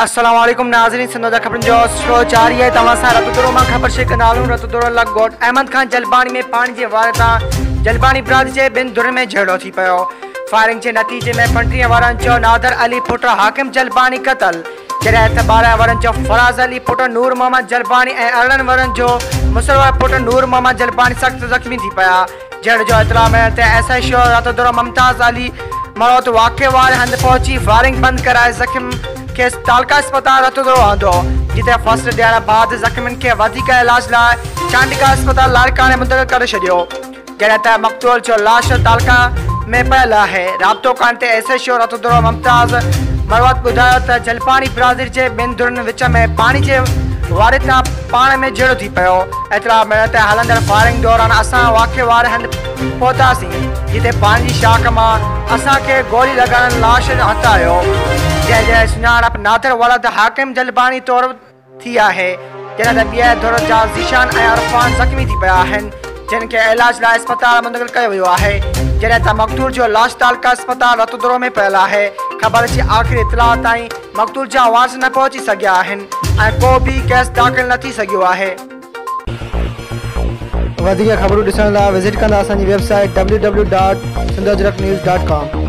अस्सलाम वालेकुम नाज़रीन, सिंध खबरन जो शो जारी है। तव्हां सां रतुदरो मां ख़बर शेख नालूं रतुदरो लॻोट अहमद खान जलबानी में पानी जे वार तां जलबानी बिरादरी जे ॿिनि धुरनि में झेड़ो थी पियो। फायरिंग जे नतीजे में 35 वारनि जो नादर अली पुट हाकिम जलबानी क़तल, जॾहिं त 12 वारनि जो फराज़ अली पुट नूर मोहम्मद जलबानी ऐं 18 वारनि जो मुसरवर पुट नूर मोहम्मद जलबानी सख़्त ज़ख़्मी थी पिया। झेड़ जो इतला मिलण ते SHO रतुदरो मुमताज़ अली मौत वाक़े वारे हंधि पहुची फायरिंग बंदि कराए ज़ख़्म के तालका अस्पताल रतुदरो आंदो, जिते फर्स्ट ॾियण बाद ज़ख़्मियुनि खे वधीक इलाज लाइ चांडिका अस्पताल लाड़काने मुंतक़िल करे छॾियो, जॾहिं त मक़तूल जो लाश तालका में पियल आहे। राब्तो करण ते SHO रतुदरो मुमताज़ मरवत ॿुधायो त जलबानी बिरादरी जे ॿिनि धुरनि विच में पानी जे वारे तां पाण में झेड़ो थी पियो। इतला मिलण ते हलंदड़ फायरिंग दौरान असां वाक़े वारे हंधि पहुतासीं, जिते पानी जी शाख मां असांखे गोली लॻाइण लाश हटायो, जंहिंजे सुञाणप नादर वलद हाकिम जलबानी तौर थी आहे, जॾहिं त ॿिए धुर जा ज़ीशान ऐं अरफान ज़ख़्मी थी पिया आहिनि, जिन खे इलाज लाइ अस्पताल मुंतक़िल कयो वियो आहे, जॾहिं त मक़तूल जो लाश तालका अस्पताल रतुदरो में पियल आहे। ख़बर जी आख़िरी इतला ताईं मक़तूल जा वारस न पहुची सघिया आहिनि ऐं को बि केस दाख़िल न थी सघियो आहे। वधीक ख़बरूं ॾिसण लाइ विज़िट कंदा असांजी वेबसाइट www.sindhajraknews.com।